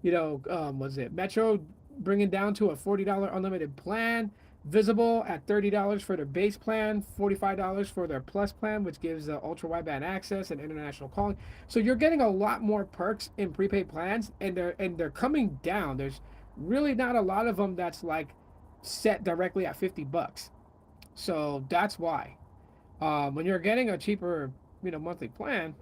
was it Metro bringing down to a $40 unlimited plan. Visible at $30 for their base plan, $45 for their plus plan, which gives ultra wideband access and international calling. So you're getting a lot more perks in prepaid plans, and they're coming down. There's really not a lot of them that's like set directly at $50. So that's why. When you're getting a cheaper, monthly plan,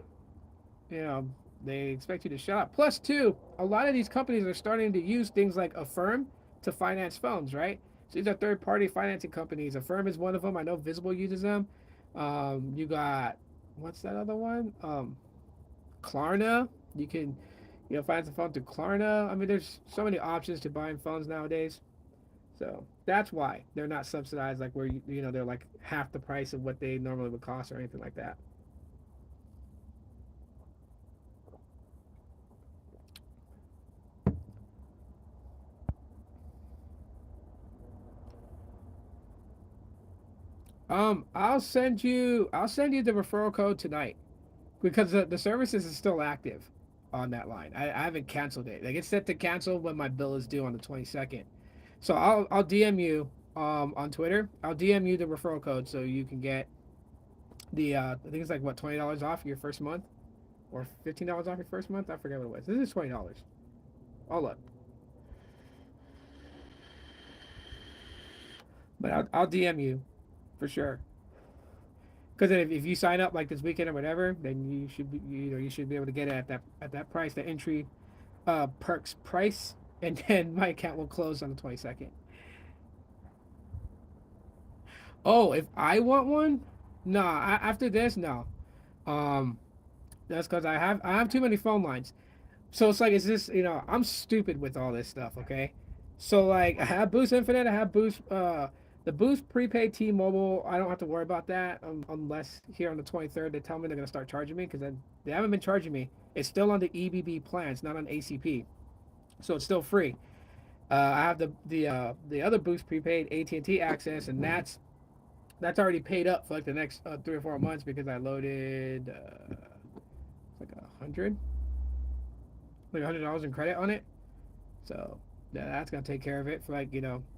you know, they expect you to shut up. Plus, two, a lot of these companies are starting to use things like Affirm to finance phones, right? So these are third-party financing companies. Affirm is one of them. I know Visible uses them. You got what's that other one? Klarna. You can, finance a phone through Klarna. I mean, there's so many options to buying phones nowadays. So that's why they're not subsidized like where they're like half the price of what they normally would cost or anything like that. I'll send you the referral code tonight because the services is still active on that line. I haven't canceled it. Like it's set to cancel when my bill is due on the 22nd. So I'll DM you on Twitter. I'll DM you the referral code so you can get the I think it's like what $20 off your first month or $15 off your first month. I forget what it was. This is $20. All up. But I'll DM you for sure. Because if you sign up like this weekend or whatever, then you should be able to get it at that price, the entry perks price, and then my account will close on the 22nd. Oh, if I want one, nah. After this, no. Um, that's because I have too many phone lines. So it's like it's just I'm stupid with all this stuff. Okay, so like I have Boost Infinite, I have Boost the Boost prepaid T-Mobile. I don't have to worry about that unless here on the 23rd they tell me they're gonna start charging me because then they haven't been charging me. It's still on the EBB plan. It's not on ACP, so it's still free. I have the other Boost prepaid AT&T access, and that's already paid up for like the next 3 or 4 months because I loaded like $100 in credit on it. So that's gonna take care of it for like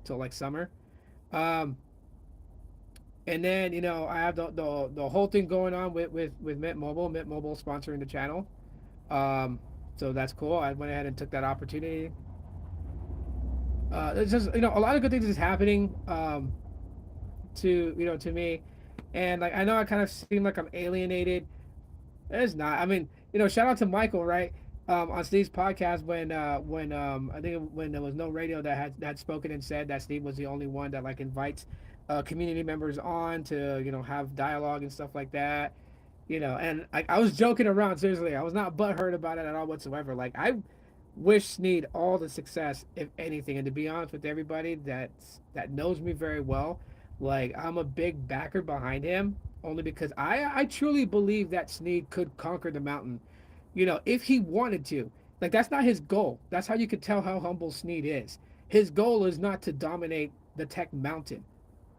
till like summer. Um, and then I have the whole thing going on with Mint Mobile. Mint Mobile sponsoring the channel. Um, So that's cool. I went ahead and took that opportunity. It's just, you know, a lot of good things is happening, to, you know, to me, and like I know I kind of seem like I'm alienated. It's not. I mean, you know, shout out to Michael, right? On Steve's podcast when I think when there was no radio that had spoken and said that Steve was the only one that like invites community members on to, you know, have dialogue and stuff like that. You know, and I was joking around, seriously. I was not butthurt about it at all whatsoever. Like I wish Sneed all the success, if anything. And to be honest with everybody that knows me very well, like I'm a big backer behind him, only because I truly believe that Sneed could conquer the mountain, you know, if he wanted to. Like that's not his goal. That's how you could tell how humble Sneed is. His goal is not to dominate the tech mountain.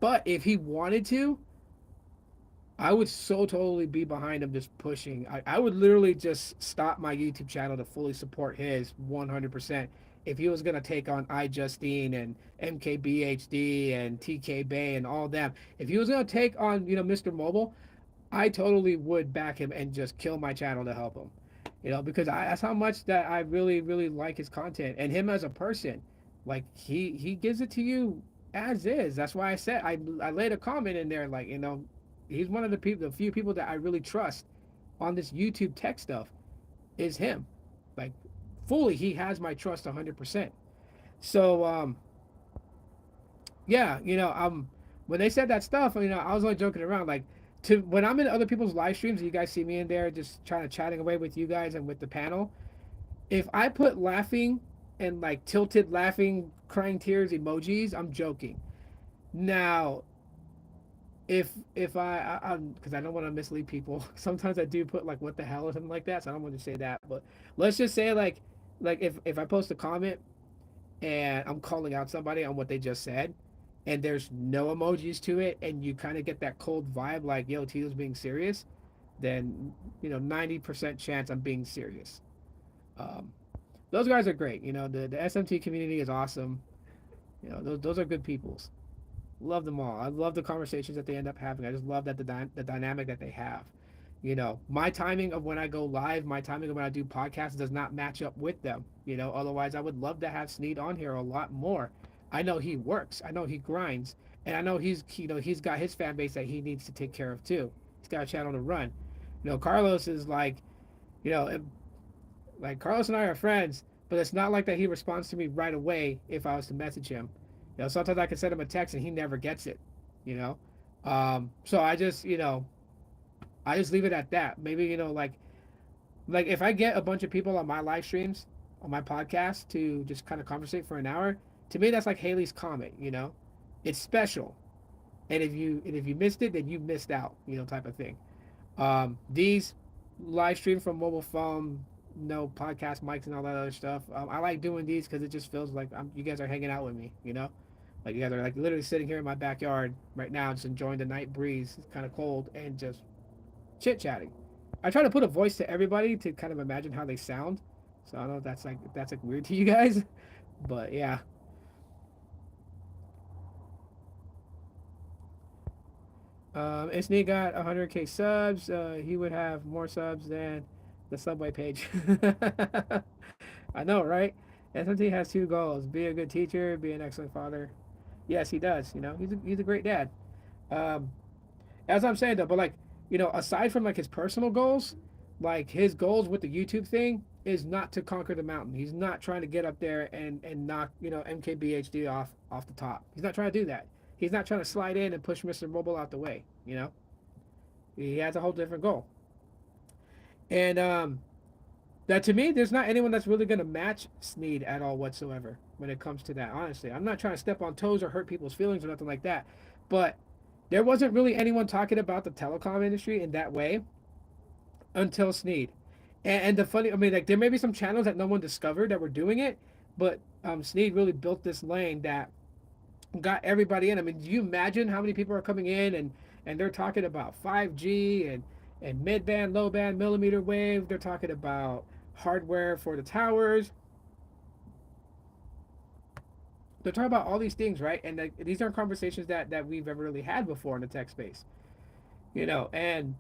But if he wanted to, I would so totally be behind him just pushing. I would literally just stop my YouTube channel to fully support his 100%. If he was going to take on iJustine and MKBHD and TK Bay and all them, if he was going to take on, you know, Mr. Mobile, I totally would back him and just kill my channel to help him. You know, because that's how much that I really, really like his content and him as a person. Like he gives it to you as is. That's why I said I laid a comment in there like, you know, he's one of the few people that I really trust on this YouTube tech stuff is him. Like fully, he has my trust 100%. So yeah, you know, when they said that stuff, you know, I was only joking around. Like, to when I'm in other people's live streams, you guys see me in there just trying to chatting away with you guys and with the panel. If I put laughing and like tilted laughing, crying tears emojis, I'm joking. Now, if I'm because I don't want to mislead people. Sometimes I do put like what the hell or something like that, so I don't want to say that. But let's just say like if I post a comment and I'm calling out somebody on what they just said, and there's no emojis to it, and you kind of get that cold vibe like, yo, Tito's being serious, then, you know, 90% chance I'm being serious. Um, those guys are great. You know, the SMT community is awesome. You know, those are good peoples. Love them all. I love the conversations that they end up having. I just love that the dynamic that they have. You know, my timing of when I go live, my timing of when I do podcasts does not match up with them. You know, otherwise I would love to have Sneed on here a lot more. I know he works. I know he grinds, and I know he's got his fan base that he needs to take care of too. He's got a channel to run. You know, Carlos is like, you know, like Carlos and I are friends, but it's not like that he responds to me right away if I was to message him. You know, sometimes I can send him a text and he never gets it. You know, so I just, you know, I just leave it at that. Maybe, you know, like if I get a bunch of people on my live streams on my podcast to just kind of conversate for an hour, to me that's like Haley's Comet. You know, it's special, and if you missed it, then you missed out. You know, type of thing. These live stream from mobile phone, no podcast mics and all that other stuff. I like doing these because it just feels like you guys are hanging out with me. You know, like you guys are like literally sitting here in my backyard right now, just enjoying the night breeze. It's kind of cold and just chit chatting. I try to put a voice to everybody to kind of imagine how they sound. So I don't know if that's like weird to you guys, but yeah. If Sneak got 100K subs, he would have more subs than the Subway page. I know, right? SMT has two goals: be a good teacher, be an excellent father. Yes, he does. You know, he's a great dad. Um, as I'm saying though, but like, you know, aside from like his personal goals, like his goals with the YouTube thing is not to conquer the mountain. He's not trying to get up there and knock, you know, MKBHD off the top. He's not trying to do that. He's not trying to slide in and push Mr. Mobile out the way. You know, he has a whole different goal. And that to me, there's not anyone that's really going to match Sneed at all whatsoever when it comes to that. Honestly, I'm not trying to step on toes or hurt people's feelings or nothing like that, but there wasn't really anyone talking about the telecom industry in that way until Sneed. And the funny, I mean, like there may be some channels that no one discovered that were doing it, but Sneed really built this lane that got everybody in. I mean, do you imagine how many people are coming in and they're talking about 5G and mid band, low band, millimeter wave. They're talking about hardware for the towers. They're talking about all these things, right? And these aren't conversations that we've ever really had before in the tech space, you know. And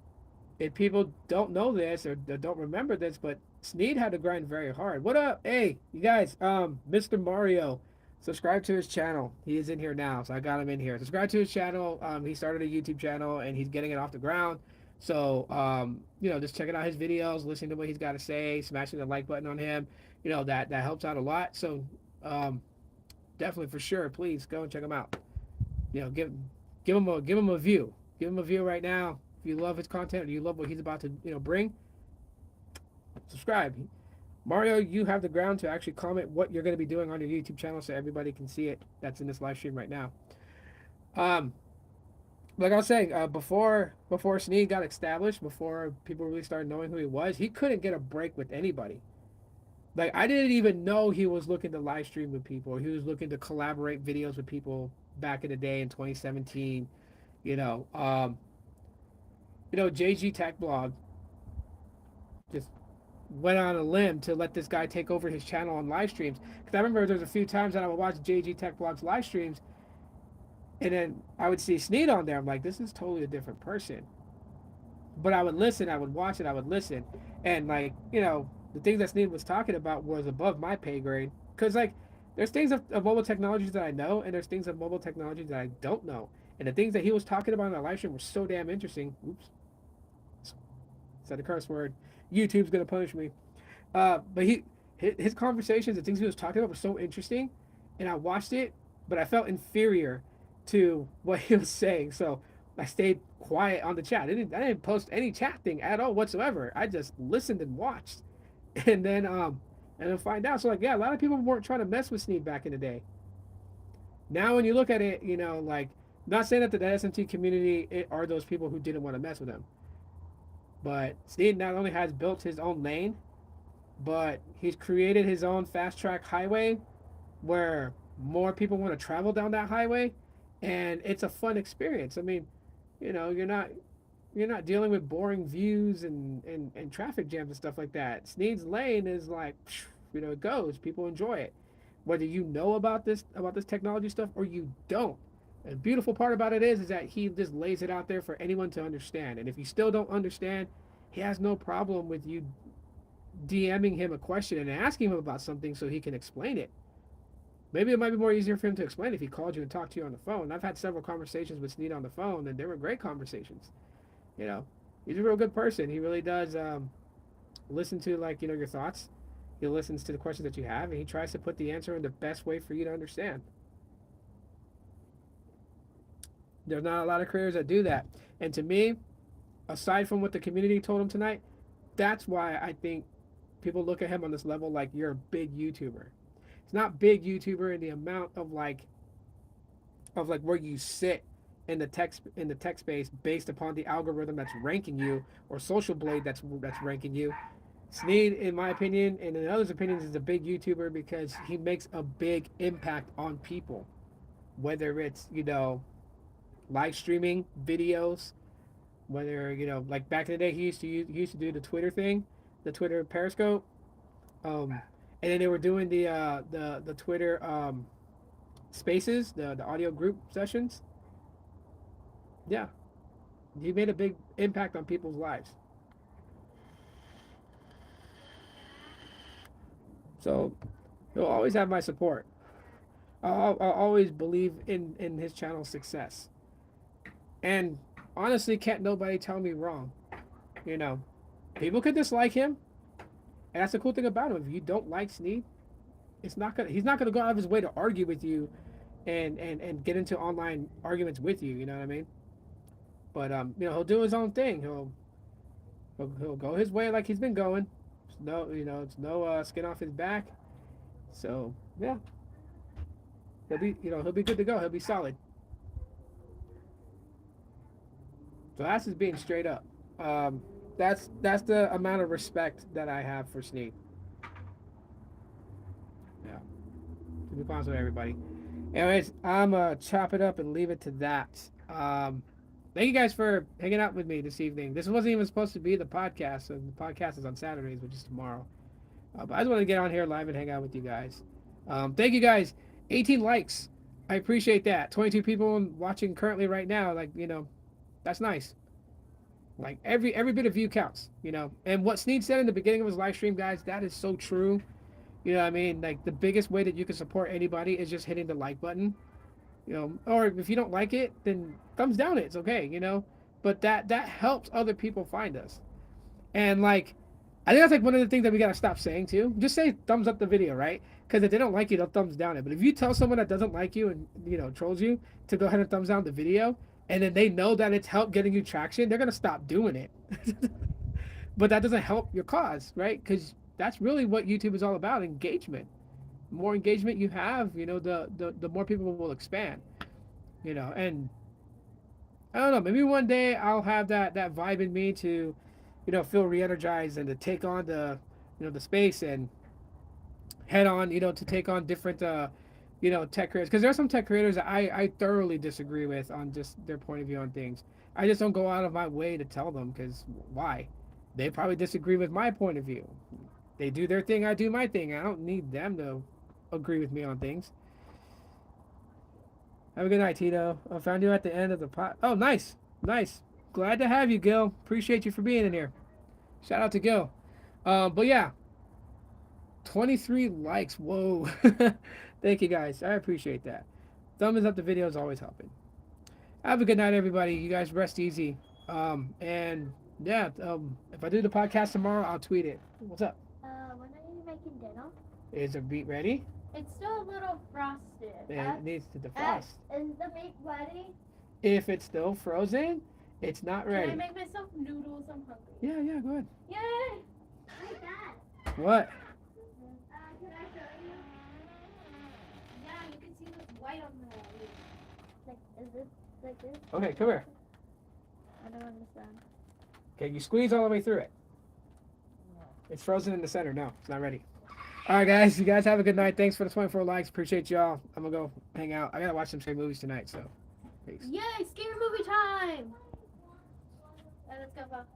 if people don't know this or don't remember this, but Sneed had to grind very hard. What up? Hey, you guys, Mr. Mario, subscribe to his channel. He is in here now, so I got him in here. Subscribe to his channel. He started a YouTube channel and he's getting it off the ground. So, just checking out his videos, listening to what he's got to say, smashing the like button on him. That helps out a lot. So, um, definitely for sure, please go and check him out. Give him a view. Give him a view right now. If you love his content or you love what he's about to bring, subscribe. Mario, you have the ground to actually comment what you're going to be doing on your YouTube channel so everybody can see it. That's in this live stream right now. Um, like I was saying, before Sneed got established, before people really started knowing who he was, he couldn't get a break with anybody. Like I didn't even know he was looking to live stream with people. He was looking to collaborate videos with people back in the day in 2017. You know, um, JG Tech Blog just went on a limb to let this guy take over his channel on live streams. Because I remember there's a few times that I would watch JG Tech Blog's live streams, and then I would see Sneed on there. I'm like, this is totally a different person. But I would listen, I would watch it, I would listen, and like the things that Sneed was talking about was above my pay grade. Because like there's things of mobile technologies that I know, and there's things of mobile technologies that I don't know. And the things that he was talking about in the live stream were so damn interesting. Oops, said a curse word. YouTube's gonna punish me. But his conversations, the things he was talking about, were so interesting, and I watched it, but I felt inferior to what he was saying, so I stayed quiet on the chat. I didn't post any chat thing at all whatsoever. I just listened and watched, and then find out. So like, yeah, a lot of people weren't trying to mess with Sneed back in the day. Now when you look at it, like, not saying that the SMT community are those people who didn't want to mess with him, but Sneed not only has built his own lane, but he's created his own fast track highway where more people want to travel down that highway, and it's a fun experience. I mean, you're not dealing with boring views and traffic jams and stuff like that. Sneed's lane is like, it goes. People enjoy it, whether you know about this technology stuff or you don't. The beautiful part about it is that he just lays it out there for anyone to understand. And if you still don't understand, he has no problem with you DMing him a question and asking him about something so he can explain it. Maybe it might be more easier for him to explain if he called you and talked to you on the phone. I've had several conversations with Sneed on the phone, and they were great conversations. You know, he's a real good person. He really does listen to your thoughts. He listens to the questions that you have, and he tries to put the answer in the best way for you to understand. There's not a lot of creators that do that, and to me, aside from what the community told him tonight, that's why I think people look at him on this level like you're a big YouTuber. It's not big YouTuber in the amount of where you sit in the tech space based upon the algorithm that's ranking you, or Social Blade that's ranking you. Sneed, in my opinion, and in others' opinions, is a big YouTuber because he makes a big impact on people. Whether it's live streaming videos, whether like back in the day he used to do the Twitter thing, the Twitter Periscope, and then they were doing the Twitter spaces, the audio group sessions. Yeah, he made a big impact on people's lives. So he'll always have my support. I'll always believe in his channel's success. And honestly, can't nobody tell me wrong. You know, people could dislike him, and that's the cool thing about him. If you don't like Sneed, he's not gonna go out of his way to argue with you, and get into online arguments with you. You know what I mean? But he'll do his own thing. He'll go his way like he's been going. It's no skin off his back. So yeah, he'll be good to go. He'll be solid. So that's just being straight up. That's the amount of respect that I have for Sneed. Yeah, to be honest with everybody. Anyways, I'm chop it up and leave it to that. Thank you guys for hanging out with me this evening. This wasn't even supposed to be the podcast, so the podcast is on Saturdays, which is tomorrow. But I just want to get on here live and hang out with you guys. Thank you guys. 18 likes. I appreciate that. 22 people watching currently right now. That's nice. Like every bit of view counts, And what Sneed said in the beginning of his live stream, guys, that is so true. You know what I mean? Like the biggest way that you can support anybody is just hitting the like button. Or if you don't like it, then thumbs down it. It's okay. But that helps other people find us. And like I think that's like one of the things that we gotta stop saying too. Just say thumbs up the video, right? Because if they don't like you, they'll thumbs down it. But if you tell someone that doesn't like you and trolls you to go ahead and thumbs down the video, and then they know that it's helped getting you traction, they're gonna stop doing it. But that doesn't help your cause, right? Because that's really what YouTube is all about: engagement. The more engagement you have, the more people will expand. And I don't know. Maybe one day I'll have that vibe in me to, feel re-energized and to take on the space and head on, to take on different, tech creators. Because there are some tech creators that I thoroughly disagree with on just their point of view on things. I just don't go out of my way to tell them because why? They probably disagree with my point of view. They do their thing, I do my thing. I don't need them to agree with me on things. Have a good night, Tito. I found you at the end of the pot. Oh, nice. Nice. Glad to have you, Gil. Appreciate you for being in here. Shout out to Gil. But yeah, 23 likes. Whoa. Thank you, guys. I appreciate that. Thumbs up the video is always helping. Have a good night, everybody. You guys rest easy. And yeah, if I do the podcast tomorrow, I'll tweet it. What's up? When are you making dinner? Is the meat ready? It's still a little frosted. It needs to defrost. Is the meat ready? If it's still frozen, it's not ready. Can I make myself noodles? I'm hungry. Yeah, go ahead. Yay! Hi, Dad. What? Can I show you? Yeah, you can see what's white on the meat. Like, is this like this? Okay, come here. I don't understand. Okay, you squeeze all the way through it. It's frozen in the center. No, it's not ready. All right, guys. You guys have a good night. Thanks for the 24 likes. Appreciate y'all. I'm going to go hang out. I got to watch some scary movies tonight, so peace. Yay, scary movie time! Let's go, Bob.